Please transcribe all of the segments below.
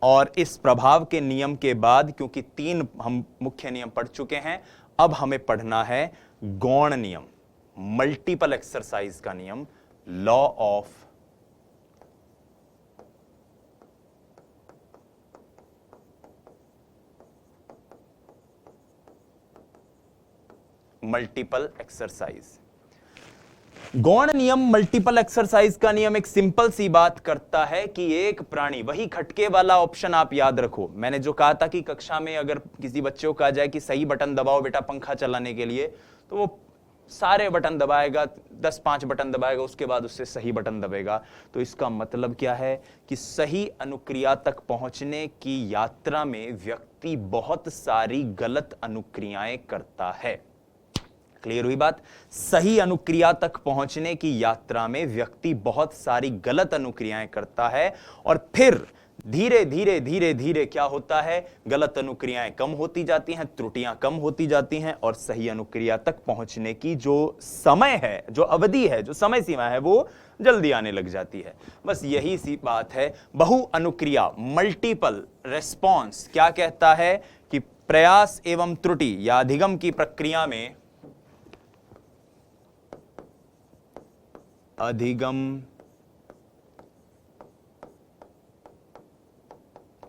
और इस प्रभाव के नियम के बाद, क्योंकि 3 हम मुख्य नियम पढ़ चुके हैं, अब हमें पढ़ना है गौण नियम, मल्टीपल एक्सरसाइज का नियम, लॉ ऑफ मल्टीपल एक्सरसाइज। गौण नियम मल्टीपल एक्सरसाइज का नियम एक सिंपल सी बात करता है कि एक प्राणी, वही खटके वाला ऑप्शन आप याद रखो, मैंने जो कहा था कि कक्षा में अगर किसी बच्चे को कहा जाए कि सही बटन दबाओ बेटा पंखा चलाने के लिए, तो वो सारे बटन दबाएगा, 10-5 बटन दबाएगा, उसके बाद उससे सही बटन दबेगा। तो इसका मतलब क्या है कि सही अनुक्रिया तक पहुंचने की यात्रा में व्यक्ति बहुत सारी गलत अनुक्रियाएं करता है। क्लियर हुई बात? सही अनुक्रिया तक पहुंचने की यात्रा में व्यक्ति बहुत सारी गलत अनुक्रियाएं करता है, और फिर धीरे धीरे धीरे धीरे क्या होता है, गलत अनुक्रियाएं कम होती जाती हैं, त्रुटियां कम होती जाती हैं, और सही अनुक्रिया तक पहुंचने की जो समय है, जो अवधि है, जो समय सीमा है, वो जल्दी आने लग जाती है। बस यही सी बात है। बहु अनुक्रिया, मल्टीपल रेस्पॉन्स क्या कहता है कि प्रयास एवं त्रुटि या अधिगम की प्रक्रिया में, अधिगम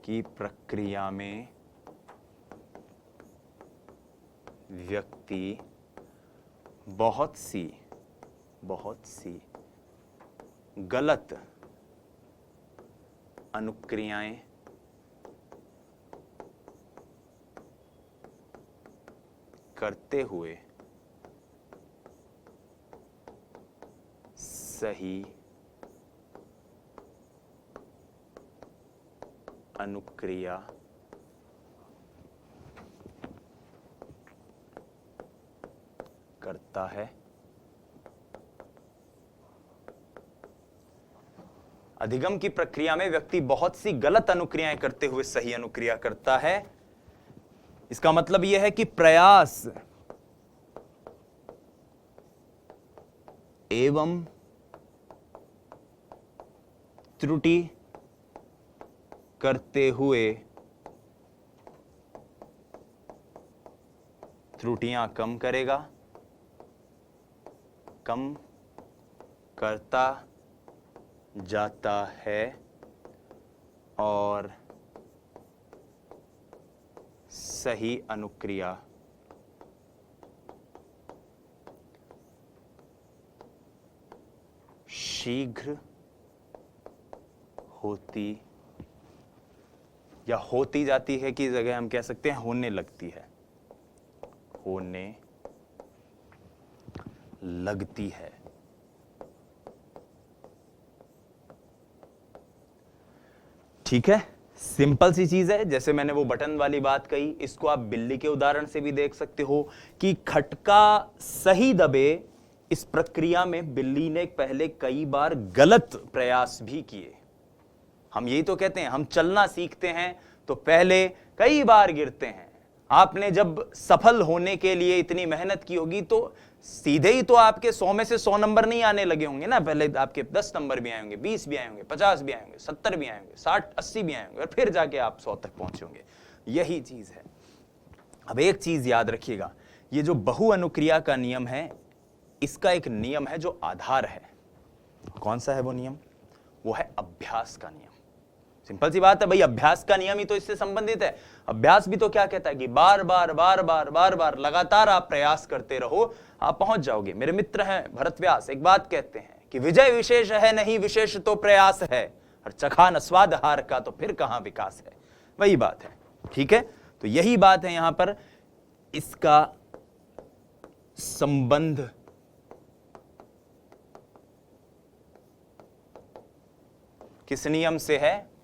की प्रक्रिया में व्यक्ति बहुत सी गलत अनुक्रियाएं करते हुए सही अनुक्रिया करता है। अधिगम की प्रक्रिया में व्यक्ति बहुत सी गलत अनुक्रियाएं करते हुए सही अनुक्रिया करता है। इसका मतलब यह है कि प्रयास एवं त्रुटि करते हुए त्रुटियां कम करेगा, कम करता जाता है, और सही अनुक्रिया शीघ्र होती या होती जाती है की जगह हम कह सकते हैं होने लगती है, होने लगती है। ठीक है, सिंपल सी चीज है। जैसे मैंने वो बटन वाली बात कही, इसको आप बिल्ली के उदाहरण से भी देख सकते हो कि खटका सही दबे, इस प्रक्रिया में बिल्ली ने पहले कई बार गलत प्रयास भी किए। हम यही तो कहते हैं, हम चलना सीखते हैं तो पहले कई बार गिरते हैं। आपने जब सफल होने के लिए इतनी मेहनत की होगी तो सीधे ही तो आपके 100 में से 100 नंबर नहीं आने लगे होंगे ना, पहले आपके 10 नंबर भी आए होंगे, 20 भी आए होंगे, 50 भी आए होंगे, 70 भी आए होंगे, 60 80 भी आए होंगे, और फिर जाके आप 100 तक पहुंचे होंगे। यही चीज है। अब एक चीज याद रखिएगा, ये जो बहु अनुक्रिया का नियम है, इसका एक नियम है जो आधार है। कौन सा है वो नियम? वो है अभ्यास का नियम। सिंपल सी बात है भाई, अभ्यास का नियम ही तो इससे संबंधित है। अभ्यास भी तो क्या कहता है कि बार बार बार बार बार बार लगातार आप प्रयास करते रहो, आप पहुंच जाओगे। मेरे मित्र हैं भरत व्यास, एक बात कहते हैं कि विजय विशेष है नहीं, विशेष तो प्रयास है, और चखा न स्वाद हार का तो फिर कहां विकास है। वही बात है। ठीक है, तो यही बात है यहां पर। इसका संबंध किस नियम से है?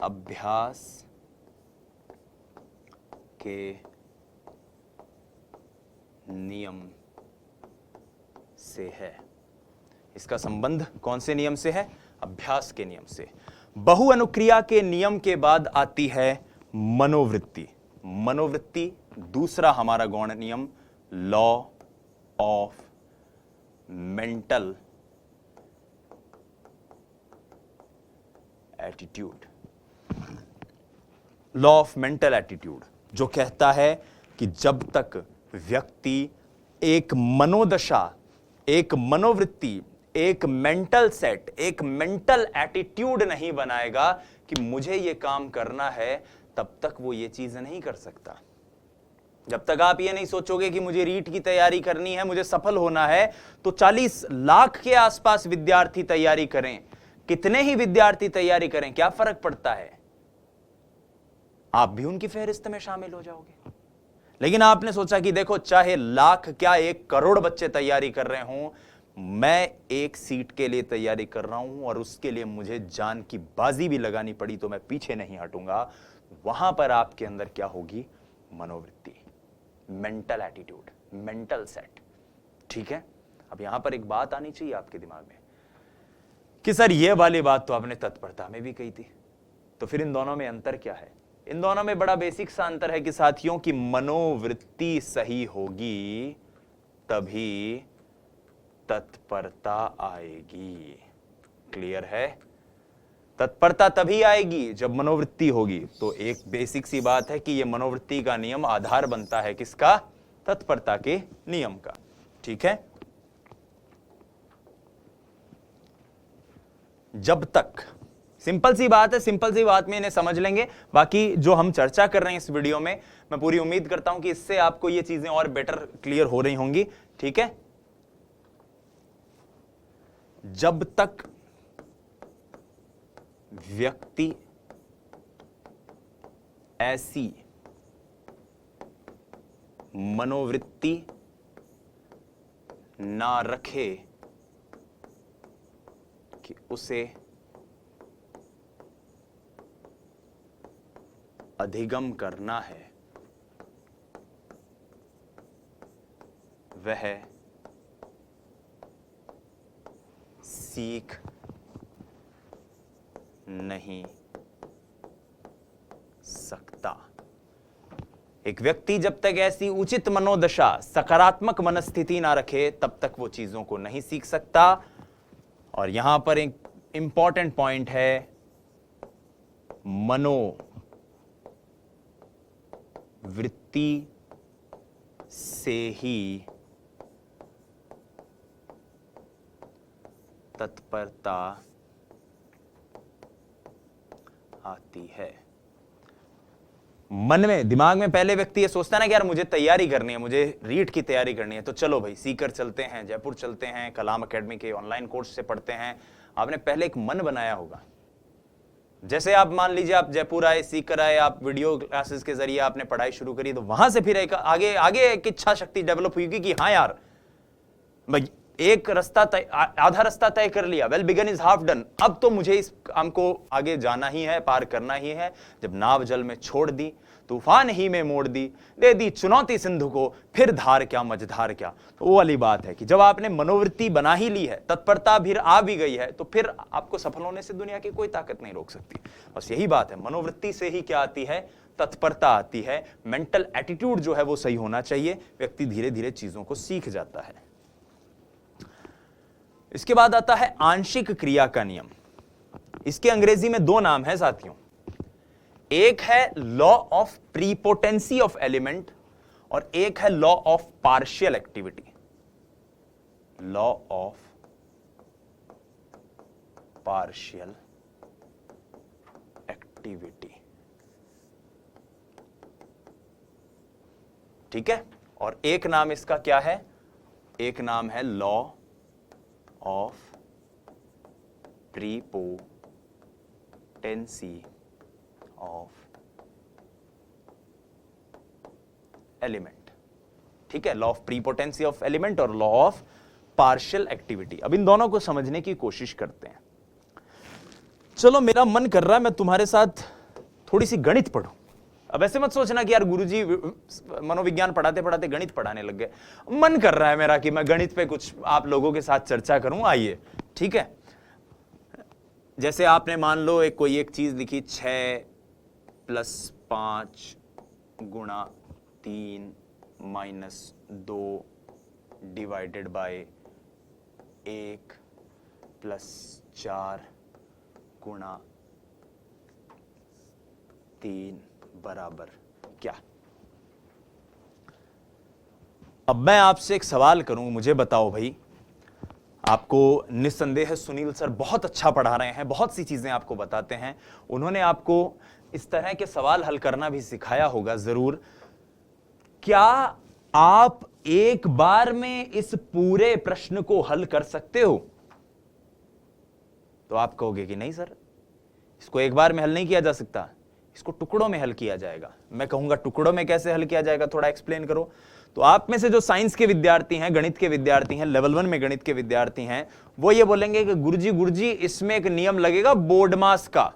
अभ्यास के नियम से है। इसका संबंध कौन से नियम से है? अभ्यास के नियम से। बहु अनुक्रिया के नियम के बाद आती है मनोवृत्ति। मनोवृत्ति दूसरा हमारा गौण नियम, law of mental attitude. Law of mental attitude जो कहता है कि जब तक व्यक्ति एक मनोदशा, एक मनोवृत्ति, एक मेंटल सेट, एक मेंटल एटीट्यूड नहीं बनाएगा कि मुझे यह काम करना है, तब तक वो ये चीज नहीं कर सकता। जब तक आप ये नहीं सोचोगे कि मुझे रीट की तैयारी करनी है, मुझे सफल होना है, तो 40 लाख के आसपास विद्यार्थी तैयारी करें, कितने ही विद्यार्थी तैयारी करें, क्या फर्क पड़ता है? आप भी उनकी फहरिस्त में शामिल हो जाओगे। लेकिन आपने सोचा कि देखो, चाहे लाख क्या 1 करोड़ बच्चे तैयारी कर रहे हों, मैं एक सीट के लिए तैयारी कर रहा हूं और उसके लिए मुझे जान की बाजी भी लगानी पड़ी तो मैं पीछे नहीं हटूंगा। वहां पर आपके अंदर क्या होगी? मनोवृत्ति, मेंटल एटीट्यूड, मेंटल सेट। ठीक है, अब यहां पर एक बात आनी चाहिए आपके दिमाग में कि सर ये वाली बात तो आपने तत्परता में भी कही थी, तो फिर इन दोनों में अंतर क्या है? इन दोनों में बड़ा बेसिक सा अंतर है कि साथियों की मनोवृत्ति सही होगी तभी तत्परता आएगी। क्लियर है? तत्परता तभी आएगी जब मनोवृत्ति होगी। तो एक बेसिक सी बात है कि यह मनोवृत्ति का नियम आधार बनता है किसका? तत्परता के नियम का। ठीक है, जब तक, सिंपल सी बात है, सिंपल सी बात में इन्हें समझ लेंगे। बाकी जो हम चर्चा कर रहे हैं इस वीडियो में, मैं पूरी उम्मीद करता हूं कि इससे आपको ये चीजें और बेटर क्लियर हो रही होंगी। ठीक है, जब तक व्यक्ति ऐसी मनोवृत्ति ना रखे कि उसे अधिगम करना है, वह सीख नहीं सकता। एक व्यक्ति जब तक ऐसी उचित मनोदशा, सकारात्मक मनस्थिति ना रखे, तब तक वो चीजों को नहीं सीख सकता। और यहां पर एक इंपॉर्टेंट पॉइंट है, मनोवृत्ति से ही तत्परता आती है। मन में, दिमाग में पहले व्यक्ति ये सोचता है ना कि यार मुझे तैयारी करनी है, मुझे रीट की तैयारी करनी है, तो चलो भाई सीकर चलते हैं, जयपुर चलते हैं, कलाम एकेडमी के ऑनलाइन कोर्स से पढ़ते हैं। आपने पहले एक मन बनाया होगा। जैसे आप मान लीजिए आप जयपुर आए, सीकर आए, आप वीडियो क्लासेस के जरिए आपने पढ़ाई शुरू करी, तो वहां से फिर एक आगे आगे एक इच्छा शक्ति डेवलप हुई कि हाँ यार भाई, एक रास्ता आधा रास्ता तय कर लिया, well begun is half done, अब तो मुझे इस काम को आगे जाना ही है, पार करना ही है। जब नाव जल में छोड़ दी, तूफान ही में मोड़ दी, दे दी चुनौती सिंधु को, फिर धार क्या मझधार क्या। तो वो वाली बात है कि जब आपने मनोवृत्ति बना ही ली है, तत्परता भी आ भी गई है, तो फिर आपको सफल होने से दुनिया की कोई ताकत नहीं रोक सकती। बस यही बात है, मनोवृत्ति से ही क्या आती है? तत्परता आती है। मेंटल एटीट्यूड जो है वो सही होना चाहिए, व्यक्ति धीरे धीरे चीजों को सीख जाता है। इसके बाद आता है आंशिक क्रिया का नियम। इसके अंग्रेजी में 2 नाम है साथियों। एक है law of prepotency of element और एक है law of partial activity. Law of partial activity. ठीक है, और एक नाम इसका क्या है? एक नाम है law of prepotency of element. ठीक है, law of prepotency of element और लॉ ऑफ पार्शियल एक्टिविटी। अब इन दोनों को समझने की कोशिश करते हैं। चलो, मेरा मन कर रहा है मैं तुम्हारे साथ थोड़ी सी गणित पढ़ूं। अब ऐसे मत सोचना कि यार गुरुजी मनोविज्ञान पढ़ाते पढ़ाते गणित पढ़ाने लग गए। मन कर रहा है मेरा कि मैं गणित पे कुछ आप लोगों के साथ चर्चा करूं। आइए, ठीक है। जैसे आपने मान लो कोई एक चीज लिखी, 6 + 5 गुणा 3 - 2 डिवाइडेड बाय 1 + 4 गुणा 3 बराबर क्या। अब मैं आपसे एक सवाल करूं, मुझे बताओ भाई, आपको निस्संदेह सुनील सर बहुत अच्छा पढ़ा रहे हैं, बहुत सी चीजें आपको बताते हैं, उन्होंने आपको इस तरह के सवाल हल करना भी सिखाया होगा जरूर। क्या आप एक बार में इस पूरे प्रश्न को हल कर सकते हो? तो आप कहोगे कि नहीं सर, इसको एक बार में हल नहीं किया जा सकता, इसको टुकड़ों में हल किया जाएगा। मैं कहूंगा टुकड़ों में कैसे हल किया जाएगा, थोड़ा एक्सप्लेन करो। तो आप में से जो साइंस के विद्यार्थी हैं, गणित के विद्यार्थी हैं, लेवल 1 में गणित के विद्यार्थी हैं, वो ये बोलेंगे कि गुरुजी इसमें एक नियम लगेगा बोर्ड मास का।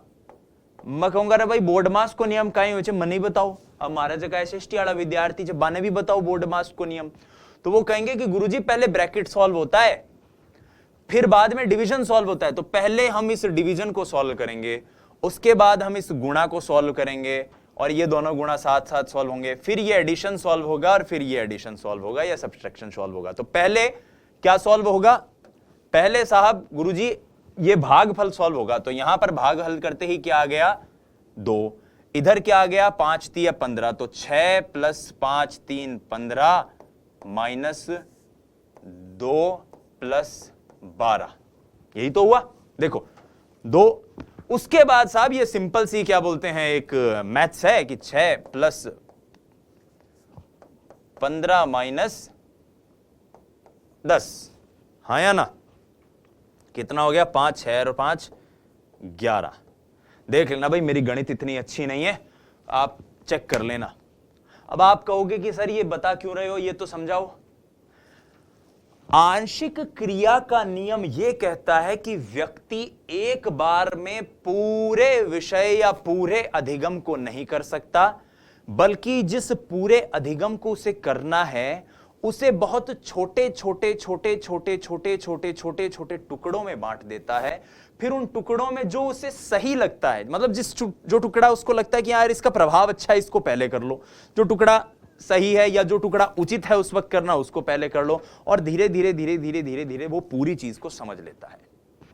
मैं कहूंगा अरे भाई बोर्ड मास को नियम कहीं हो मन नहीं बताओ। अब हमारा जगह एसएसटी वाला विद्यार्थी जब बाने भी बताओ बोर्ड मास को नियम, तो वो कहेंगे कि गुरुजी पहले ब्रैकेट सॉल्व होता है, फिर बाद में डिवीजन सॉल्व होता है। तो पहले हम इस डिवीजन को सॉल्व करेंगे, उसके बाद हम इस गुणा को सॉल्व करेंगे, और ये दोनों गुणा साथ साथ सॉल्व होंगे, फिर ये एडिशन सॉल्व होगा, और फिर ये एडिशन सॉल्व होगा या सब्ट्रैक्शन सॉल्व होगा। तो पहले क्या सॉल्व होगा? पहले साहब गुरुजी ये भागफल सॉल्व होगा। तो यहां पर भाग हल करते ही क्या आ गया? 2। इधर क्या आ गया? 5 3 15, तो 6 + 5 3 15 -2 + 12, यही तो हुआ। देखो 2। उसके बाद साहब ये सिंपल सी क्या बोलते हैं, एक मैथ्स है कि 6 + 15 - 10, हाँ या ना? कितना हो गया? 5 6 और 5 11। देख लेना भाई, मेरी गणित इतनी अच्छी नहीं है, आप चेक कर लेना। अब आप कहोगे कि सर ये बता क्यों रहे हो, ये तो समझाओ। आंशिक क्रिया का नियम यह कहता है कि व्यक्ति एक बार में पूरे विषय या पूरे अधिगम को नहीं कर सकता, बल्कि जिस पूरे अधिगम को उसे करना है उसे बहुत छोटे छोटे छोटे छोटे छोटे छोटे छोटे छोटे टुकड़ों में बांट देता है। फिर उन टुकड़ों में जो उसे सही लगता है, मतलब जो टुकड़ा उसको लगता है कि यार इसका प्रभाव अच्छा है, इसको पहले कर लो, जो टुकड़ा सही है या जो टुकड़ा उचित है उस वक्त करना, उसको पहले कर लो, और धीरे धीरे धीरे धीरे धीरे धीरे वो पूरी चीज को समझ लेता है।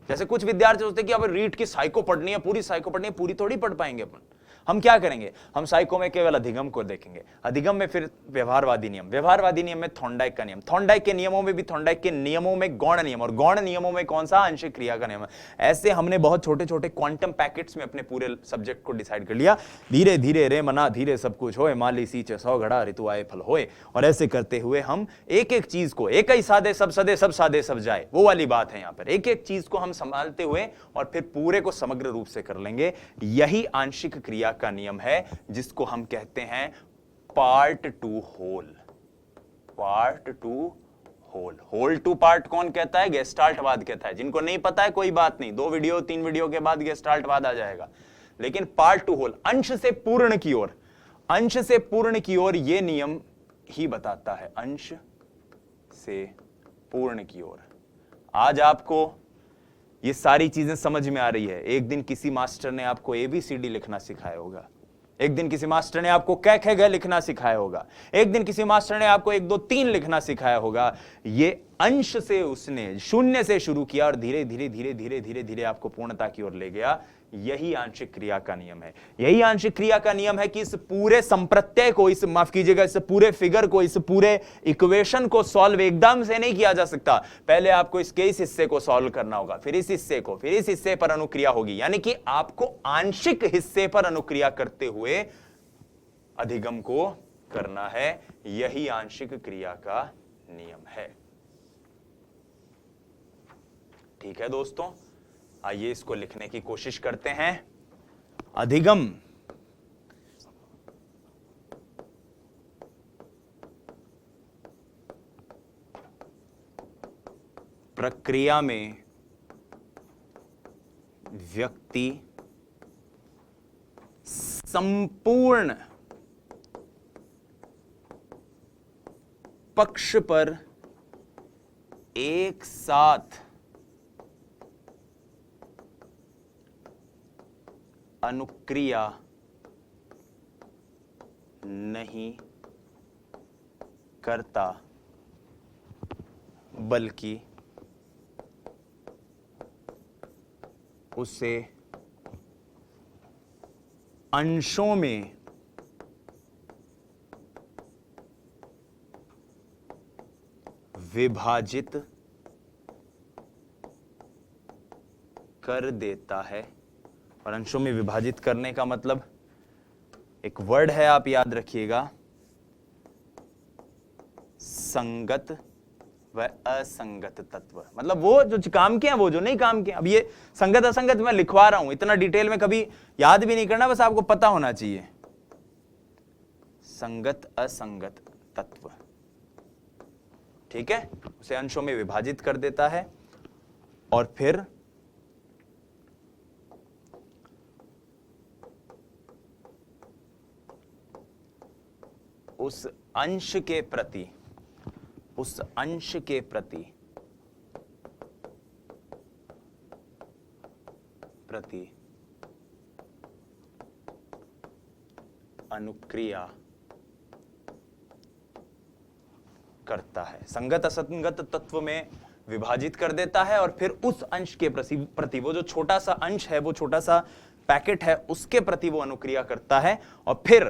जैसे कुछ विद्यार्थी सोचते हैं कि अब रीट की साइको पढ़नी है, पूरी साइको पढ़नी है, पूरी थोड़ी पढ़ पाएंगे अपन। हम क्या करेंगे? हम साइको में केवल अधिगम को देखेंगे, अधिगम में फिर व्यवहारवादी नियम, व्यवहारवादी नियम में थॉर्नडाइक का नियम, थॉर्नडाइक के नियमों में भी थॉर्नडाइक के नियमों में गौण नियम, और गौण नियमों में कौन सा? आंशिक क्रिया का नियम है। ऐसे हमने बहुत छोटे छोटे क्वांटम पैकेट्स में अपने पूरे सब्जेक्ट को डिसाइड कर लिया। धीरे धीरे रे मना धीरे सब कुछ होए, माली सींचे 100 घड़ा ऋतु आए फल होए, और ऐसे करते हुए हम एक एक चीज को, एक ही सादे सब सदे, सब सादे सब जाए, वो वाली बात है। यहां पर एक एक चीज को हम संभालते हुए और फिर पूरे को समग्र रूप से कर लेंगे। यही आंशिक क्रिया का नियम है, जिसको हम कहते हैं part to whole. Part to whole, whole to part कौन कहता है? गेस्टाल्टवाद कहता है। जिनको नहीं पता है कोई बात नहीं, 2 वीडियो 3 वीडियो के बाद गेस्टाल्टवाद आ जाएगा। लेकिन पार्ट टू होल, अंश से पूर्ण की ओर, अंश से पूर्ण की ओर, यह नियम ही बताता है, अंश से पूर्ण की ओर। आज आपको ये सारी चीजें समझ में आ रही है। एक दिन किसी मास्टर ने आपको ABCD लिखना सिखाया होगा, एक दिन किसी मास्टर ने आपको कै खे ग लिखना सिखाया होगा, एक दिन किसी मास्टर ने आपको 1 2 3 लिखना सिखाया होगा। ये अंश से उसने 0 से शुरू किया और धीरे धीरे धीरे धीरे धीरे धीरे आपको पूर्णता की ओर ले गया। यही आंशिक क्रिया का नियम है। यही आंशिक क्रिया का नियम है कि इस पूरे संप्रत्यय को, इस माफ कीजिएगा, इस पूरे फिगर को, इस पूरे इक्वेशन को सॉल्व एकदम से नहीं किया जा सकता। पहले आपको इसके इस हिस्से को सॉल्व करना होगा, फिर इस हिस्से को, फिर इस हिस्से पर अनुक्रिया होगी। यानी कि आपको आंशिक हिस्से पर अनुक्रिया करते हुए अधिगम को करना है। यही आंशिक क्रिया का नियम है। ठीक है दोस्तों, आइए इसको लिखने की कोशिश करते हैं। अधिगम प्रक्रिया में व्यक्ति संपूर्ण पक्ष पर एक साथ अनुक्रिया नहीं करता, बल्कि उसे अंशों में विभाजित कर देता है। और अंशों में विभाजित करने का मतलब एक वर्ड है, आप याद रखिएगा, संगत व असंगत तत्व। मतलब वो जो काम के हैं, वो जो नहीं काम के। अब ये संगत असंगत मैं लिखवा रहा हूं, इतना डिटेल में कभी याद भी नहीं करना, बस आपको पता होना चाहिए। संगत असंगत तत्व, ठीक है, उसे अंशों में विभाजित कर देता है और फिर उस अंश के प्रति अनुक्रिया करता है। संगत असंगत तत्व में विभाजित कर देता है और फिर उस अंश के प्रति, वो जो छोटा सा अंश है, वो छोटा सा पैकेट है, उसके प्रति वो अनुक्रिया करता है और फिर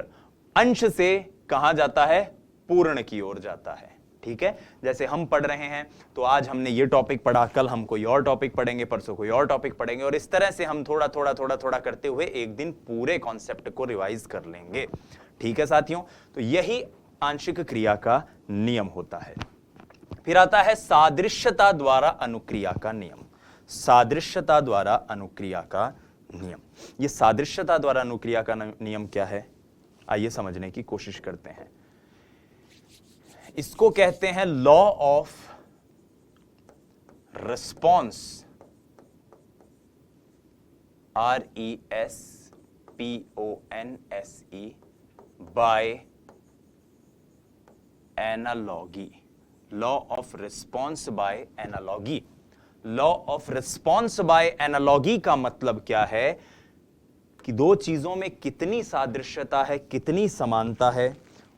अंश से कहां जाता है? पूर्ण की ओर जाता है। ठीक है, जैसे हम पढ़ रहे हैं तो आज हमने ये टॉपिक पढ़ा, कल हम कोई और टॉपिक पढ़ेंगे, परसों कोई और टॉपिक पढ़ेंगे और इस तरह से हम थोड़ा थोड़ा करते हुए एक दिन पूरे कॉन्सेप्ट को रिवाइज कर लेंगे। ठीक है साथियों, तो यही आंशिक क्रिया का नियम होता है। फिर आता है सादृश्यता द्वारा अनुक्रिया का नियम। सादृश्यता द्वारा अनुक्रिया का नियम, ये सादृश्यता द्वारा अनुक्रिया का नियम क्या है, आइए समझने की कोशिश करते हैं। इसको कहते हैं law of response, RESPONSE, by analogy. Law of response by analogy. Law of response by analogy का मतलब क्या है कि दो चीजों में कितनी सादृश्यता है, कितनी समानता है,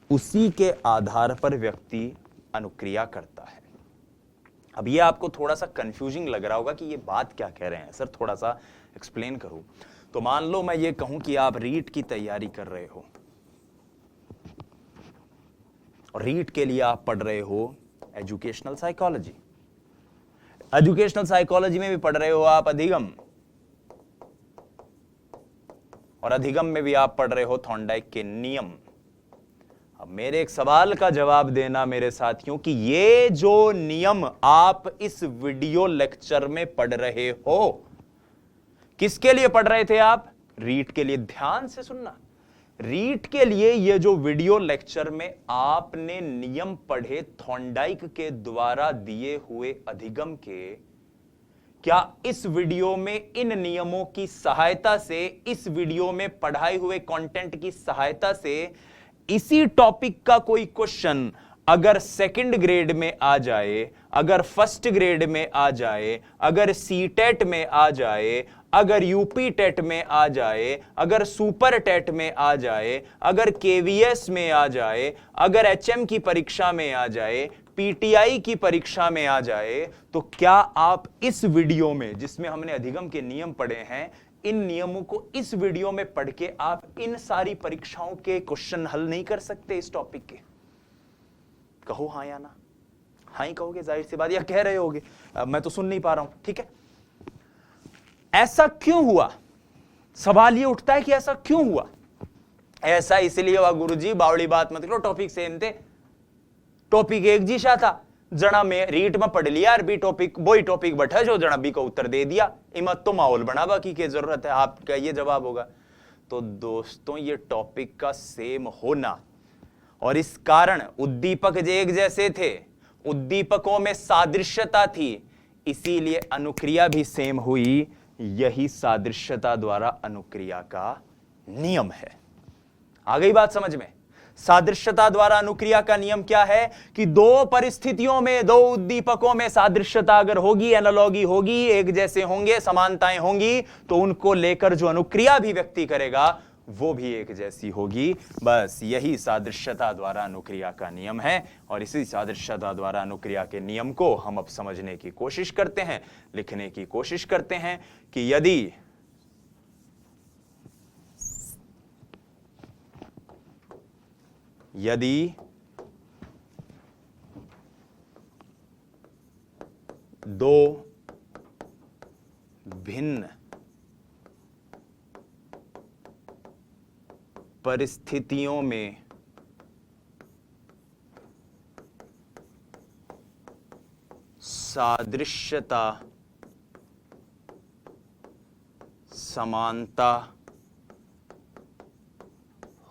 उसी के आधार पर व्यक्ति अनुक्रिया करता है। अब ये आपको थोड़ा सा कंफ्यूजिंग लग रहा होगा कि ये बात क्या कह रहे हैं सर, थोड़ा सा एक्सप्लेन करूं। तो मान लो मैं ये कहूं कि आप रीट की तैयारी कर रहे हो और रीट के लिए आप पढ़ रहे हो एजुकेशनल साइकोलॉजी। एजुकेशनल साइकोलॉजी में भी पढ़ रहे हो आप अधिगम, और अधिगम में भी आप पढ़ रहे हो थॉर्नडाइक के नियम। अब मेरे एक सवाल का जवाब देना मेरे साथियों कि ये जो नियम आप इस वीडियो लेक्चर में पढ़ रहे हो, किसके लिए पढ़ रहे थे आप? रीट के लिए। ध्यान से सुनना, रीट के लिए ये जो वीडियो लेक्चर में आपने नियम पढ़े थॉर्नडाइक के द्वारा दिए हुए अधिगम के, क्या इस वीडियो में इन नियमों की सहायता से, इस वीडियो में पढ़ाए हुए कंटेंट की सहायता से इसी टॉपिक का कोई क्वेश्चन अगर सेकंड ग्रेड में आ जाए, अगर फर्स्ट ग्रेड में आ जाए, अगर सीटेट में आ जाए, अगर यूपी टेट में आ जाए, अगर सुपर टेट में आ जाए, अगर केवीएस में आ जाए, अगर एचएम की परीक्षा में आ जाए, पीटीआई की परीक्षा में आ जाए, तो क्या आप इस वीडियो में जिसमें हमने अधिगम के नियम पढ़े हैं, इन नियमों को इस वीडियो में पढ़ के आप इन सारी परीक्षाओं के क्वेश्चन हल नहीं कर सकते इस टॉपिक के? कहो हाँ या ना। हाँ ही कहोगे जाहिर सी बात, या कह रहे होगे मैं तो सुन नहीं पा रहा हूं। ठीक है, ऐसा क्यों हुआ? सवाल ये उठता है कि ऐसा क्यों हुआ? ऐसा इसलिए हुआ गुरुजी, बावड़ी बात मत करो, टॉपिक सेम थे, टॉपिक एक जीशा था। जना में रीट में पढ़ लिया अरबी टॉपिक, वही टॉपिक बैठा जो जना बी को उत्तर दे दिया, इमत तो माहौल बना बाकी की जरूरत है, आपका ये जवाब होगा। तो दोस्तों ये टॉपिक का सेम होना और इस कारण उद्दीपक एक जैसे थे, उद्दीपकों में सादृश्यता थी, इसीलिए अनुक्रिया भी सेम हुई। यही सादृश्यता द्वारा अनुक्रिया का नियम है। आ गई बात समझ में? सादृश्यता द्वारा अनुक्रिया का नियम क्या है कि दो परिस्थितियों में, दो उद्दीपकों में सादृश्यता अगर होगी, एनालॉगी होगी, एक जैसे होंगे, समानताएं होंगी, तो उनको लेकर जो अनुक्रिया भी व्यक्ति करेगा वो भी एक जैसी होगी। बस यही सादृश्यता द्वारा अनुक्रिया का नियम है और इसी सादृश्यता द्वारा अनुक्रिया के नियम को हम अब समझने की कोशिश करते हैं, लिखने की कोशिश करते हैं कि यदि यदि दो भिन्न परिस्थितियों में सादृश्यता समानता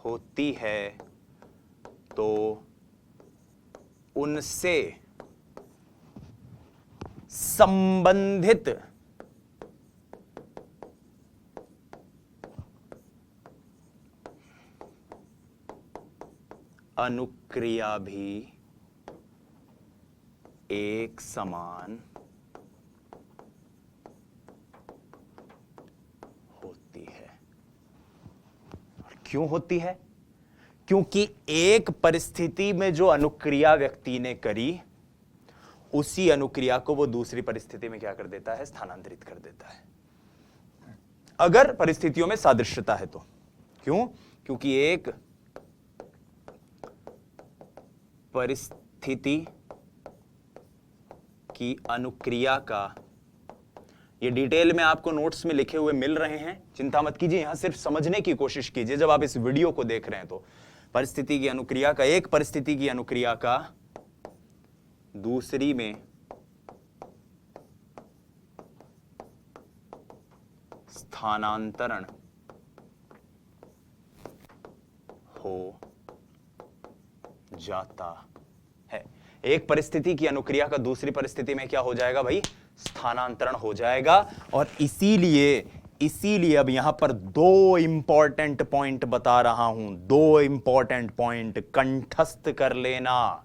होती है तो उनसे संबंधित अनुक्रिया भी एक समान होती है। और क्यों होती है? क्योंकि एक परिस्थिति में जो अनुक्रिया व्यक्ति ने करी, उसी अनुक्रिया को वो दूसरी परिस्थिति में क्या कर देता है? स्थानांतरित कर देता है, अगर परिस्थितियों में सादृश्यता है तो। क्यों? क्योंकि एक परिस्थिति की अनुक्रिया का, ये डिटेल में आपको नोट्स में लिखे हुए मिल रहे हैं, चिंता मत कीजिए, यहां सिर्फ समझने की कोशिश कीजिए जब आप इस वीडियो को देख रहे हैं। तो परिस्थिति की अनुक्रिया का, एक परिस्थिति की अनुक्रिया का दूसरी में स्थानांतरण हो जाता है। एक परिस्थिति की अनुक्रिया का दूसरी परिस्थिति में क्या हो जाएगा भाई? स्थानांतरण हो जाएगा। और इसीलिए अब यहां पर दो इंपॉर्टेंट पॉइंट बता रहा हूं, दो इंपॉर्टेंट पॉइंट कंठस्थ कर लेना।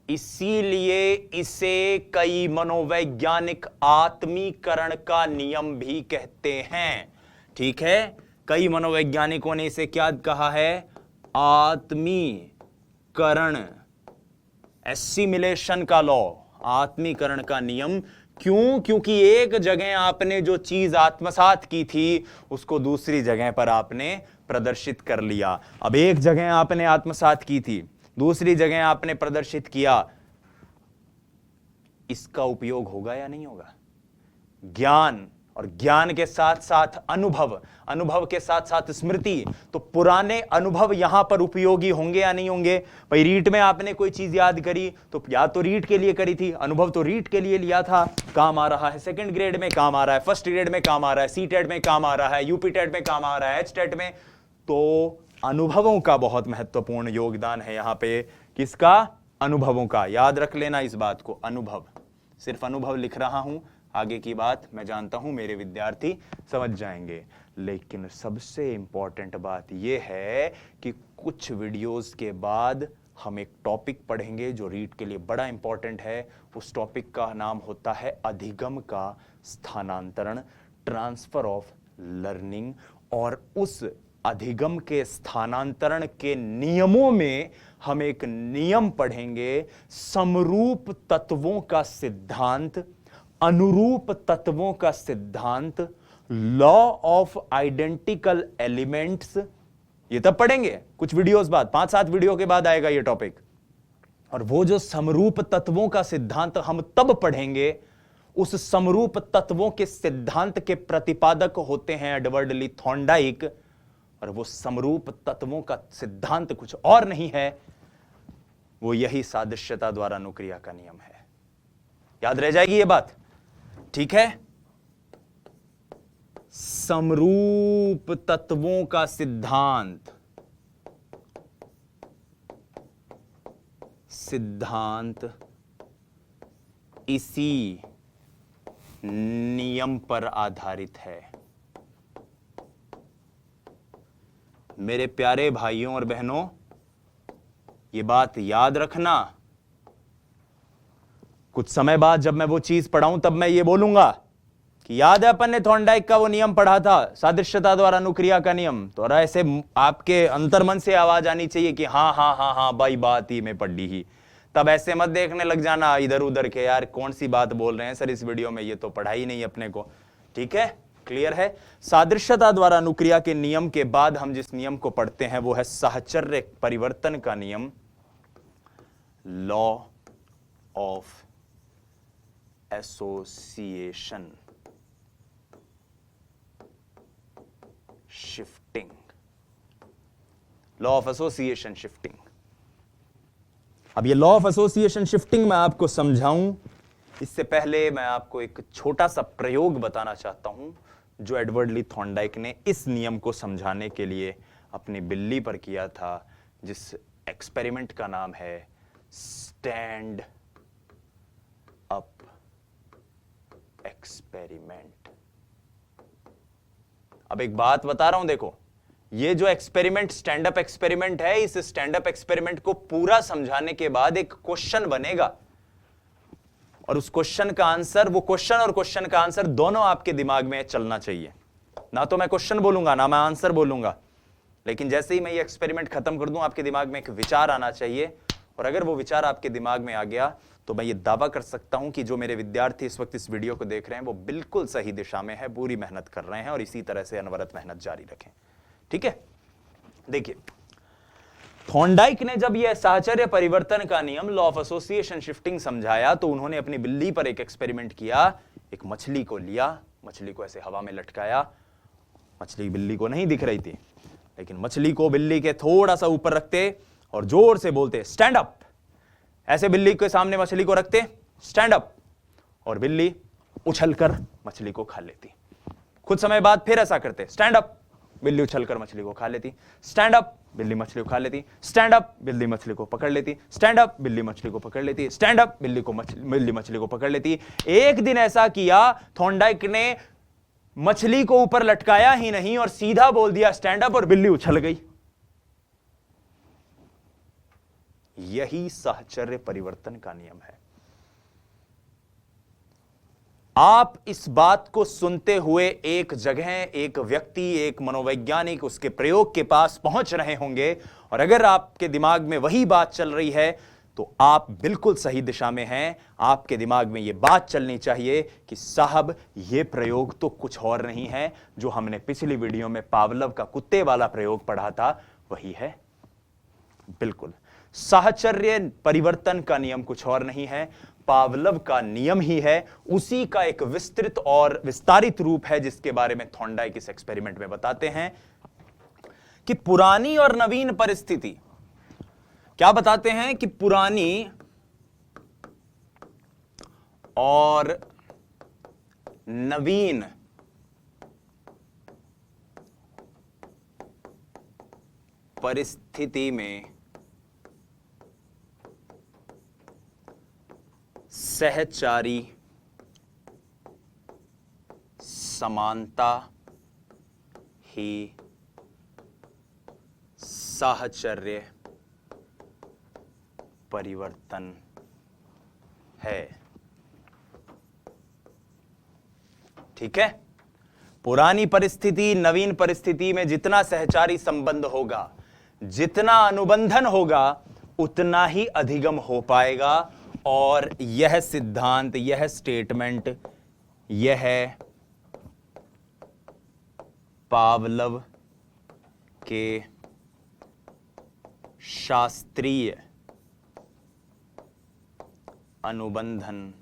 इसीलिए इसे कई मनोवैज्ञानिक आत्मीकरण का नियम भी कहते हैं। ठीक है, कई मनोवैज्ञानिकों ने इसे क्या कहा है? आत्मीकरण, एसिमिलेशन का लॉ, आत्मीकरण का नियम। क्यों? क्योंकि एक जगह आपने जो चीज आत्मसात की थी, उसको दूसरी जगह पर आपने प्रदर्शित कर लिया। अब एक जगह आपने आत्मसात की थी, दूसरी जगह आपने प्रदर्शित किया, इसका उपयोग होगा या नहीं होगा? ज्ञान, और ज्ञान के साथ साथ अनुभव, अनुभव के साथ साथ स्मृति, तो पुराने अनुभव यहां पर उपयोगी होंगे या नहीं होंगे? भाई रीट में आपने कोई चीज याद करी तो या तो रीट के लिए करी थी, अनुभव तो रीट के लिए लिया था, काम आ रहा है सेकंड ग्रेड में, काम आ रहा है फर्स्ट ग्रेड में, काम आ रहा है सी टेट में, काम आ रहा है यूपी टेट में, काम आ रहा है एच टेट में। तो अनुभवों का बहुत महत्वपूर्ण योगदान है यहां पे। किसका? अनुभवों का। याद रख लेना इस बात को, अनुभव। सिर्फ अनुभव लिख रहा हूं, आगे की बात मैं जानता हूं मेरे विद्यार्थी समझ जाएंगे। लेकिन सबसे इंपॉर्टेंट बात यह है कि कुछ वीडियोस के बाद हम एक टॉपिक पढ़ेंगे जो रीड के लिए बड़ा इंपॉर्टेंट है। उस टॉपिक का नाम होता है अधिगम का स्थानांतरण, ट्रांसफर ऑफ लर्निंग। और उस अधिगम के स्थानांतरण के नियमों में हम एक नियम पढ़ेंगे, समरूप तत्वों का सिद्धांत, अनुरूप तत्वों का सिद्धांत, लॉ ऑफ आइडेंटिकल एलिमेंट्स। ये तब पढ़ेंगे कुछ वीडियोस बाद, 5-7 वीडियो के बाद आएगा ये टॉपिक। और वो जो समरूप तत्वों का सिद्धांत हम तब पढ़ेंगे, उस समरूप तत्वों के सिद्धांत के प्रतिपादक होते हैं एडवर्ड ली थॉर्नडाइक। और वो समरूप तत्वों का सिद्धांत कुछ और नहीं है, वो यही सादृश्यता द्वारा अनुक्रिया का नियम है। याद रह जाएगी ये बात? ठीक है, समरूप तत्वों का सिद्धांत, इसी नियम पर आधारित है। मेरे प्यारे भाइयों और बहनों, ये बात याद रखना। कुछ समय बाद जब मैं वो चीज पढ़ाऊं तब मैं ये बोलूंगा कि याद है अपन ने थॉर्नडाइक का वो नियम पढ़ा था, सादृश्यता द्वारा अनुक्रिया का नियम। तो ऐसे आपके अंतर्मन से आवाज आनी चाहिए कि हाँ हाँ हाँ हाँ भाई, बात ही में पढ़ी ही। तब ऐसे मत देखने लग जाना इधर उधर के, यार कौन सी बात बोल रहे हैं सर इस वीडियो में, ये तो पढ़ा ही नहीं अपने को। ठीक है, क्लियर है? सादृश्यता द्वारा अनुक्रिया के नियम के बाद हम जिस नियम को पढ़ते हैं वो है साहचर्य परिवर्तन का नियम, law of association shifting, law of association shifting. अब ये लॉ ऑफ एसोसिएशन शिफ्टिंग मैं आपको समझाऊं इससे पहले मैं आपको एक छोटा सा प्रयोग बताना चाहता हूं जो एडवर्ड ली थॉर्नडाइक ने इस नियम को समझाने के लिए अपनी बिल्ली पर किया था, जिस एक्सपेरिमेंट का नाम है स्टैंड अप एक्सपेरिमेंट। अब एक बात बता रहा हूं, देखो ये जो एक्सपेरिमेंट स्टैंड अप एक्सपेरिमेंट है, इस स्टैंड अप एक्सपेरिमेंट को पूरा समझाने के बाद एक क्वेश्चन बनेगा और उस क्वेश्चन का आंसर, वो क्वेश्चन और क्वेश्चन का आंसर दोनों आपके दिमाग में चलना चाहिए। ना तो मैं क्वेश्चन बोलूंगा ना मैं आंसर बोलूंगा, लेकिन जैसे ही मैं ये एक्सपेरिमेंट खत्म कर दूं आपके दिमाग में एक विचार आना चाहिए, और अगर वो विचार आपके दिमाग में आ गया तो मैं ये दावा कर सकता हूं कि जो मेरे विद्यार्थी इस वक्त इस वीडियो को देख रहे हैं वो बिल्कुल सही दिशा में है, पूरी मेहनत कर रहे हैं और इसी तरह से अनवरत मेहनत जारी रखें। ठीक है, देखिए थॉर्नडाइक ने जब यह साहचर्य परिवर्तन का नियम लॉ ऑफ एसोसिएशन शिफ्टिंग समझाया तो उन्होंने अपनी बिल्ली पर एक एक्सपेरिमेंट किया। एक मछली को लिया, मछली को ऐसे हवा में लटकाया, मछली बिल्ली को नहीं दिख रही थी, लेकिन मछली को बिल्ली के थोड़ा सा ऊपर रखते और जोर से बोलते स्टैंड अप। ऐसे बिल्ली के सामने मछली को रखते स्टैंड अप, और बिल्ली उछलकर मछली को खा लेती। कुछ समय बाद फिर ऐसा करते स्टैंड अप, बिल्ली उछलकर मछली को खा लेती, स्टैंड अप, बिल्ली मछली को खा लेती, स्टैंड अप, बिल्ली मछली को पकड़ लेती, स्टैंड अप, बिल्ली मछली को पकड़ लेती, स्टैंड अप, बिल्ली मछली को पकड़ लेती। एक दिन ऐसा किया, थॉर्नडाइक ने मछली को ऊपर लटकाया ही नहीं और सीधा बोल दिया स्टैंड अप, और बिल्ली उछल गई। यही साहचर्य परिवर्तन का नियम है। आप इस बात को सुनते हुए एक जगह, एक व्यक्ति, एक मनोवैज्ञानिक उसके प्रयोग के पास पहुंच रहे होंगे, और अगर आपके दिमाग में वही बात चल रही है तो आप बिल्कुल सही दिशा में हैं। आपके दिमाग में यह बात चलनी चाहिए कि साहब यह प्रयोग तो कुछ और नहीं है, जो हमने पिछली वीडियो में पावलव का कुत्ते वाला प्रयोग पढ़ा था वही है। बिल्कुल, साहचर्य परिवर्तन का नियम कुछ और नहीं है, पावलव का नियम ही है। उसी का एक विस्तृत और विस्तारित रूप है जिसके बारे में थॉर्नडाइक इस एक्सपेरिमेंट में बताते हैं कि पुरानी और नवीन परिस्थिति, क्या बताते हैं कि पुरानी और नवीन परिस्थिति में सहचारी समानता ही साहचर्य परिवर्तन है। ठीक है, पुरानी परिस्थिति नवीन परिस्थिति में जितना सहचारी संबंध होगा, जितना अनुबंधन होगा, उतना ही अधिगम हो पाएगा। और यह सिद्धांत, यह स्टेटमेंट, यह पावलव के शास्त्रीय अनुबंधन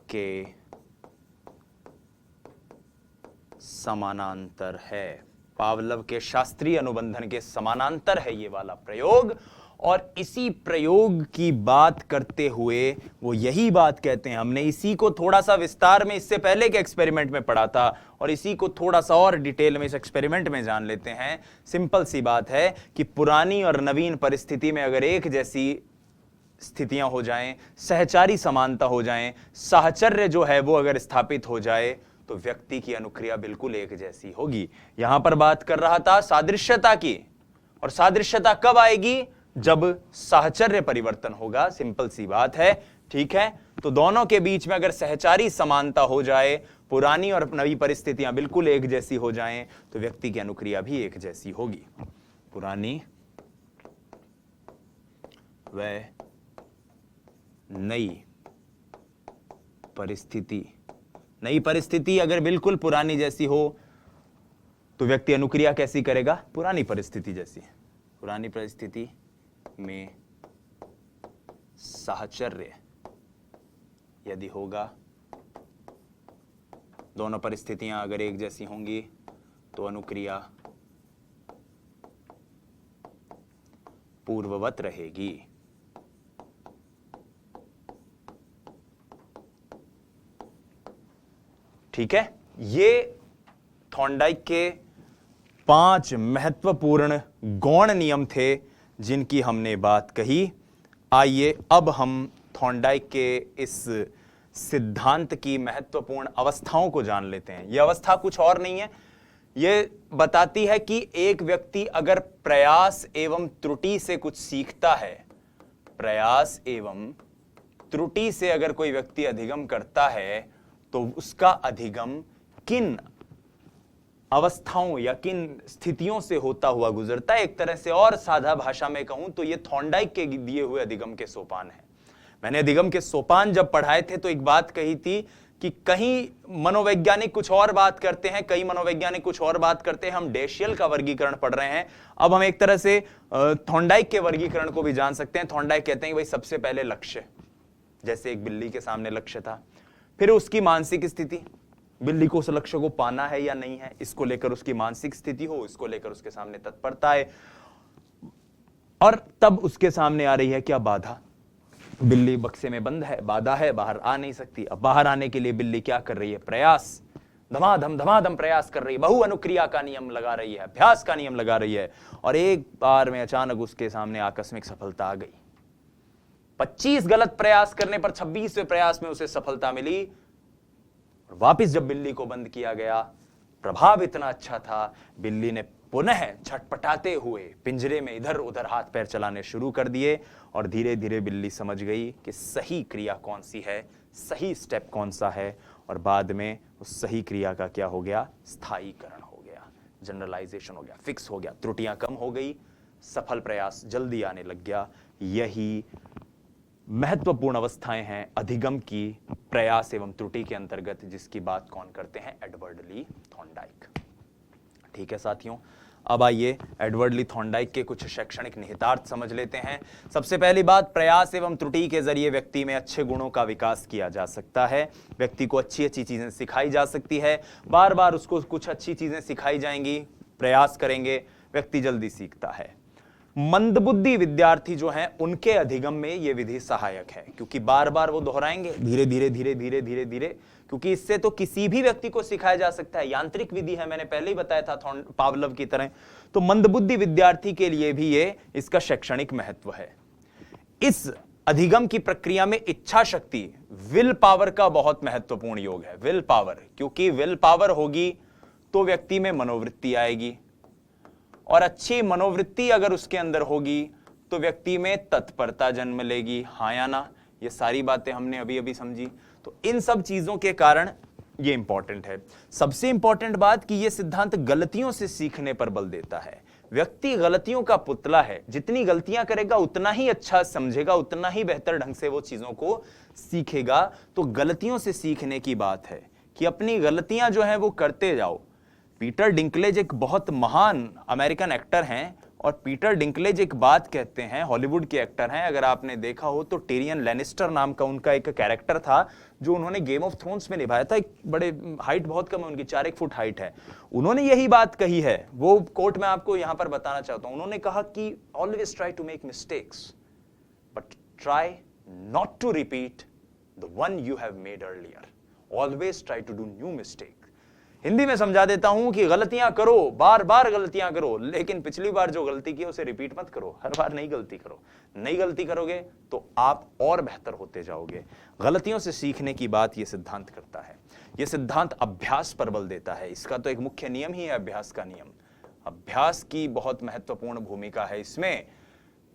के समानांतर है। पावलव के शास्त्रीय अनुबंधन के समानांतर है ये वाला प्रयोग। और इसी प्रयोग की बात करते हुए वो यही बात कहते हैं, हमने इसी को थोड़ा सा विस्तार में इससे पहले के एक्सपेरिमेंट में पढ़ा था, और इसी को थोड़ा सा और डिटेल में इस एक्सपेरिमेंट में जान लेते हैं। सिंपल सी बात है कि पुरानी और नवीन परिस्थिति में अगर एक जैसी स्थितियां हो जाएं, सहचारी समानता हो जाएं, साहचर्य जो है वो अगर स्थापित हो जाए, तो व्यक्ति की अनुक्रिया बिल्कुल एक जैसी होगी। यहां पर बात कर रहा था सादृश्यता की, और सादृश्यता कब आएगी? जब साहचर्य परिवर्तन होगा। सिंपल सी बात है। ठीक है, तो दोनों के बीच में अगर सहचारी समानता हो जाए, पुरानी और नई परिस्थितियां बिल्कुल एक जैसी हो जाएं, तो व्यक्ति की अनुक्रिया भी एक जैसी होगी। पुरानी व नई परिस्थिति नई परिस्थिति अगर बिल्कुल पुरानी जैसी हो तो व्यक्ति अनुक्रिया कैसी करेगा? पुरानी परिस्थिति जैसी। पुरानी परिस्थिति में साहचर्य यदि होगा, दोनों परिस्थितियां अगर एक जैसी होंगी तो अनुक्रिया पूर्ववत रहेगी। ठीक है, ये थॉर्नडाइक के 5 महत्वपूर्ण गौण नियम थे जिनकी हमने बात कही। आइए अब हम थॉर्नडाइक के इस सिद्धांत की महत्वपूर्ण अवस्थाओं को जान लेते हैं। यह अवस्था कुछ और नहीं है, यह बताती है कि एक व्यक्ति अगर प्रयास एवं त्रुटि से कुछ सीखता है, प्रयास एवं त्रुटि से अगर कोई व्यक्ति अधिगम करता है तो उसका अधिगम किन अवस्थाओं या किन स्थितियों से होता हुआ गुजरता है। एक तरह से और सादा भाषा में कहूं तो ये थॉर्नडाइक के दिए हुए अधिगम के सोपान है। मैंने अधिगम के सोपान जब पढ़ाए थे तो एक बात कही थी कि कहीं मनोवैज्ञानिक कुछ और बात करते हैं, कई मनोवैज्ञानिक कुछ और बात करते हैं। हम डैशियल का वर्गीकरण पढ़ रहे हैं। अब हम एक तरह से थॉर्नडाइक के वर्गीकरण को भी जान सकते हैं। थॉर्नडाइक कहते हैं कि भाई सबसे पहले लक्ष्य, जैसे एक बिल्ली के सामने लक्ष्य था, फिर उसकी मानसिक स्थिति, बिल्ली को उस लक्ष्य को पाना है या नहीं है, इसको लेकर उसकी मानसिक स्थिति हो, इसको लेकर उसके सामने तत्परता है, और तब उसके सामने आ रही है क्या? बाधा। बिल्ली बक्से में बंद है, बाधा है, बाहर आ नहीं सकती। अब बाहर आने के लिए बिल्ली क्या कर रही है? प्रयास, धमाधम प्रयास कर रही है, बहु अनुक्रिया का नियम लगा रही है, अभ्यास का नियम लगा रही है, और एक बार में अचानक उसके सामने आकस्मिक सफलता आ गई। 25 गलत प्रयास करने पर 26वें प्रयास में उसे सफलता मिली। वापिस जब बिल्ली को बंद किया गया, प्रभाव इतना अच्छा था, बिल्ली ने पुनः छटपटाते हुए पिंजरे में इधर उधर हाथ पैर चलाने शुरू कर दिए, और धीरे धीरे बिल्ली समझ गई कि सही क्रिया कौन सी है, सही स्टेप कौन सा है, और बाद में उस सही क्रिया का क्या हो गया? स्थायीकरण हो गया, जनरलाइजेशन हो गया, फिक्स हो गया, त्रुटियां कम हो गई, सफल प्रयास जल्दी आने लग गया। यही महत्वपूर्ण अवस्थाएं हैं अधिगम की प्रयास एवं त्रुटि के अंतर्गत, जिसकी बात कौन करते हैं? Edward Lee Thorndike. ठीक है साथियों, अब आइए एडवर्ड ली थॉर्नडाइक के कुछ शैक्षणिक निहितार्थ समझ लेते हैं। सबसे पहली बात, प्रयास एवं त्रुटि के जरिए व्यक्ति में अच्छे गुणों का विकास किया जा सकता है। व्यक्ति को अच्छी अच्छी चीजें सिखाई जा सकती है, बार बार उसको कुछ अच्छी चीजें सिखाई जाएंगी, प्रयास करेंगे, व्यक्ति जल्दी सीखता है। मंदबुद्धि विद्यार्थी जो हैं उनके अधिगम में यह विधि सहायक है, क्योंकि बार बार वो दोहराएंगे, धीरे धीरे धीरे धीरे धीरे धीरे, क्योंकि इससे तो किसी भी व्यक्ति को सिखाया जा सकता है, यांत्रिक विधि है, मैंने पहले ही बताया था पावलोव की तरह। तो मंदबुद्धि विद्यार्थी के लिए भी ये इसका शैक्षणिक महत्व है। इस अधिगम की प्रक्रिया में इच्छा शक्ति, विल पावर का बहुत महत्वपूर्ण योग है। विल पावर, क्योंकि विल पावर होगी तो व्यक्ति में मनोवृत्ति आएगी, और अच्छी मनोवृत्ति अगर उसके अंदर होगी तो व्यक्ति में तत्परता जन्म लेगी। हाँ या ना? ये सारी बातें हमने अभी अभी समझी। तो इन सब चीजों के कारण ये इंपॉर्टेंट है। सबसे इंपॉर्टेंट बात कि ये सिद्धांत गलतियों से सीखने पर बल देता है। व्यक्ति गलतियों का पुतला है, जितनी गलतियां करेगा उतना ही अच्छा समझेगा, उतना ही बेहतर ढंग से वो चीजों को सीखेगा। तो गलतियों से सीखने की बात है कि अपनी गलतियां जो है वो करते जाओ। पीटर डिंकलेज एक बहुत महान अमेरिकन एक्टर हैं, और पीटर डिंकलेज एक बात कहते हैं, हॉलीवुड के एक्टर हैं, अगर आपने देखा हो तो टिरियन लैनिस्टर नाम का उनका एक कैरेक्टर था जो उन्होंने गेम ऑफ थ्रोन्स में निभाया था। एक बड़े हाइट बहुत कम है उनकी, 4 फुट हाइट है। उन्होंने यही बात कही है, वो कोट मैं आपको यहां पर बताना चाहता हूं। उन्होंने कहा कि always try to make mistakes but try not to repeat the one you have made earlier. Always try to do new mistake. Hindi में समझा देता हूं कि गलतियां करो, बार बार गलतियां करो, लेकिन पिछली बार जो गलती की उसे रिपीट मत करो, हर बार नई गलती करो। नई गलती करोगे तो आप और बेहतर होते जाओगे। गलतियों से सीखने की बात यह सिद्धांत करता है। यह सिद्धांत अभ्यास पर बल देता है। इसका तो एक मुख्य नियम ही है अभ्यास का नियम। अभ्यास की बहुत महत्वपूर्ण भूमिका है इसमें।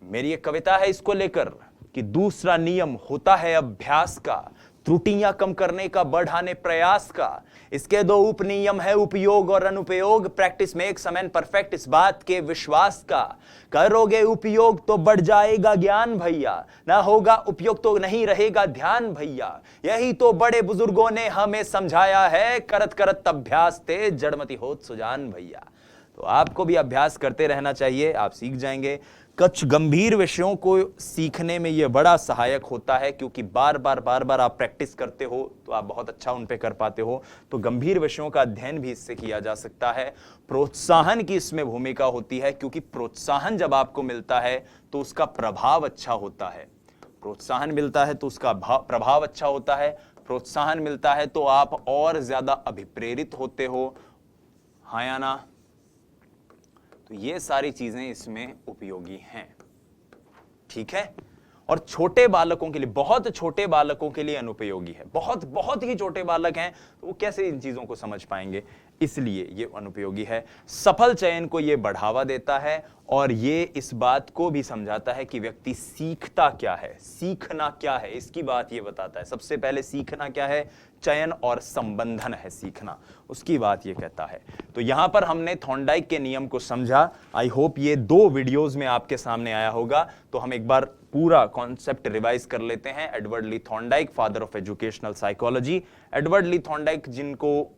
मेरी एक कविता है इसको लेकर कि दूसरा नियम होता है अभ्यास का, त्रुटियां कम करने का, बढ़ाने प्रयास का। इसके दो उपनियम है, उपयोग और अनुपयोग। Practice makes a man perfect, इस बात के विश्वास का। करोगे उपयोग तो बढ़ जाएगा ज्ञान भैया, ना होगा उपयोग तो नहीं रहेगा ध्यान भैया। यही तो बड़े बुजुर्गों ने हमें समझाया है, करत करत अभ्यास ते जड़मति होत सुजान भैया। तो आपको भी अभ्यास करते रहना चाहिए, आप सीख जाएंगे। कुछ गंभीर विषयों को सीखने में यह बड़ा सहायक होता है, क्योंकि बार बार आप प्रैक्टिस करते हो तो आप बहुत अच्छा उन पे कर पाते हो। तो गंभीर विषयों का अध्ययन भी इससे किया जा सकता है। प्रोत्साहन की इसमें भूमिका होती है, क्योंकि प्रोत्साहन जब आपको मिलता है तो उसका प्रभाव अच्छा होता है। प्रोत्साहन मिलता है तो उसका प्रभाव अच्छा होता है। प्रोत्साहन मिलता है तो आप और ज्यादा अभिप्रेरित होते हो, हाँ या ना? तो ये सारी चीजें इसमें उपयोगी हैं, ठीक है। और छोटे बालकों के लिए, बहुत छोटे बालकों के लिए अनुपयोगी है। बहुत बहुत ही छोटे बालक हैं तो वो कैसे इन चीजों को समझ पाएंगे, इसलिए ये अनुपयोगी है। सफल चयन को ये बढ़ावा देता है और ये इस बात को भी समझाता है कि व्यक्ति सीखता क्या है, सीखना क्या है, इसकी बात ये बताता है। सबसे पहले सीखना क्या है, चयन और संबंधन है सीखना, उसकी बात ये कहता है। तो यहां पर हमने थॉर्नडाइक के नियम को समझा। आई होप ये 2 वीडियोस में आपके सामने आया होगा। तो हम एक बार पूरा कॉन्सेप्ट रिवाइज कर लेते हैं। Edward Lee Thorndike, father of educational psychology. Edward Lee Thorndike, जिनको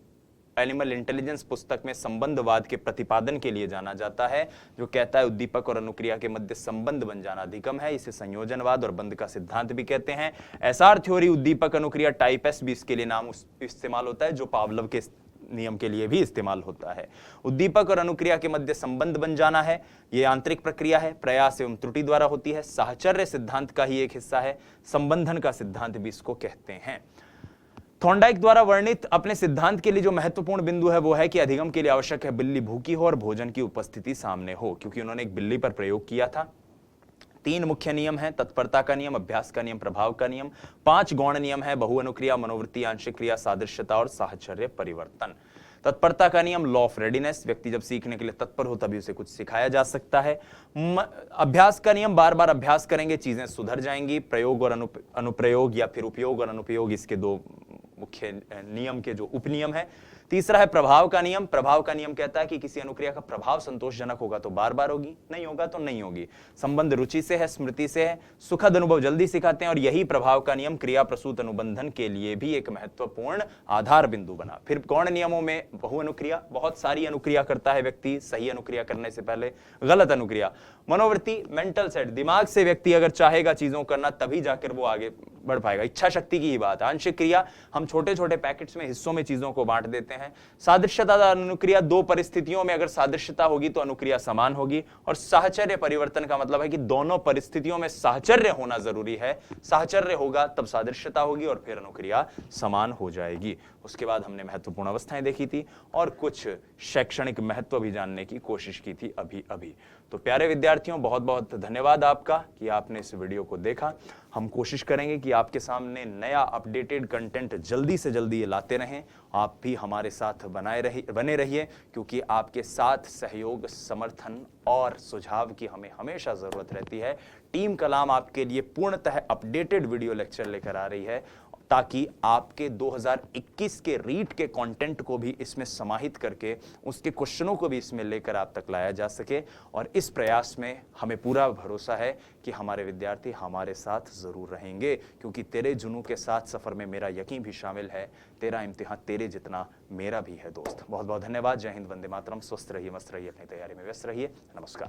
एनिमल इंटेलिजेंस पुस्तक में संबंधवाद के प्रतिपादन के लिए जाना जाता है, जो कहता है उद्दीपक और अनुक्रिया के मध्य संबंध बन जाना अधिगम है। इसे संयोजनवाद और बंध का सिद्धांत भी कहते हैं। एसआर थ्योरी, उद्दीपक अनुक्रिया, टाइप एस भी इसके लिए नाम इस्तेमाल होता है, जो पावलोव के नियम के लिए भी इस्तेमाल होता है। उद्दीपक और अनुक्रिया के मध्य संबंध बन जाना है, यह आंतरिक प्रक्रिया है, प्रयास एवं त्रुटि द्वारा होती है। साहचर्य सिद्धांत का ही एक हिस्सा है। संबंधन का सिद्धांत भी इसको कहते हैं। थॉर्नडाइक द्वारा वर्णित अपने सिद्धांत के लिए जो महत्वपूर्ण बिंदु है वो है कि अधिगम के लिए आवश्यक है बिल्ली भूखी हो और भोजन की उपस्थिति सामने हो, क्योंकि उन्होंने एक बिल्ली पर प्रयोग किया था। 3 मुख्य नियम हैं, तत्परता का नियम, अभ्यास का नियम, प्रभाव का नियम। 5 गौण नियम है, बहु अनुक्रिया, मनोवृत्ति, आंशिक क्रिया, सादृश्यता और साहचर्य परिवर्तन। तत्परता का नियम, लॉ ऑफ रेडीनेस, व्यक्ति जब सीखने के लिए तत्पर हो तभी उसे कुछ सिखाया जा सकता है। अभ्यास का नियम, बार बार अभ्यास करेंगे चीजें सुधर जाएंगी। प्रयोग और अनुप्रयोग या फिर उपयोग और अनुपयोग, इसके 2 मुख्य नियम के जो उपनियम है। तीसरा है प्रभाव का नियम। प्रभाव का नियम कहता है कि किसी अनुक्रिया का प्रभाव संतोषजनक होगा तो बार बार होगी, नहीं होगा तो नहीं होगी। संबंध रुचि से है, स्मृति से है, सुखद अनुभव जल्दी सिखाते हैं। और यही प्रभाव का नियम क्रिया प्रसूत अनुबंधन के लिए भी एक महत्वपूर्ण आधार बिंदु बना। फिर गौण नियमों में बहु अनुक्रिया, बहुत सारी अनुक्रिया करता है व्यक्ति सही अनुक्रिया करने से पहले, गलत अनुक्रिया। मनोवृत्ति, मेंटल सेट, दिमाग से व्यक्ति अगर चाहेगा चीजों करना तभी जाकर वो आगे बढ़ पाएगा, इच्छा शक्ति की ही बात। आंशिक क्रिया, हम छोटे छोटे पैकेट्स में, हिस्सों में चीजों को बांट देते हैं। सादृश्यता अनुक्रिया, 2 परिस्थितियों में अगर सादृश्यता होगी तो अनुक्रिया समान होगी। और साहचर्य परिवर्तन का मतलब है कि दोनों परिस्थितियों में साहचर्य होना जरूरी है। साहचर्य होगा तब सादृश्यता होगी और फिर अनुक्रिया समान हो जाएगी। उसके बाद हमने महत्वपूर्ण अवस्थाएं देखी थी और कुछ शैक्षणिक महत्व भी जानने की कोशिश की थी अभी। तो प्यारे विद्यार्थियों, बहुत बहुत धन्यवाद आपका कि आपने इस वीडियो को देखा। हम कोशिश करेंगे कि आपके सामने नया अपडेटेड कंटेंट जल्दी से जल्दी ये लाते रहें। आप भी हमारे साथ बने रहिए, क्योंकि आपके साथ सहयोग, समर्थन और सुझाव की हमें हमेशा जरूरत रहती है। टीम कलाम आपके लिए पूर्णतः अपडेटेड वीडियो लेक्चर लेकर आ रही है, ताकि आपके 2021 के रीट के कंटेंट को भी इसमें समाहित करके उसके क्वेश्चनों को भी इसमें लेकर आप तक लाया जा सके। और इस प्रयास में हमें पूरा भरोसा है कि हमारे विद्यार्थी हमारे साथ जरूर रहेंगे, क्योंकि तेरे जुनून के साथ सफर में मेरा यकीन भी शामिल है। तेरा इम्तिहान तेरे जितना मेरा भी है दोस्त। बहुत बहुत धन्यवाद। जय हिंद, वंदे मातरम। स्वस्थ रहिए, मस्त रहिए, अपनी तैयारी में व्यस्त रहिए। नमस्कार।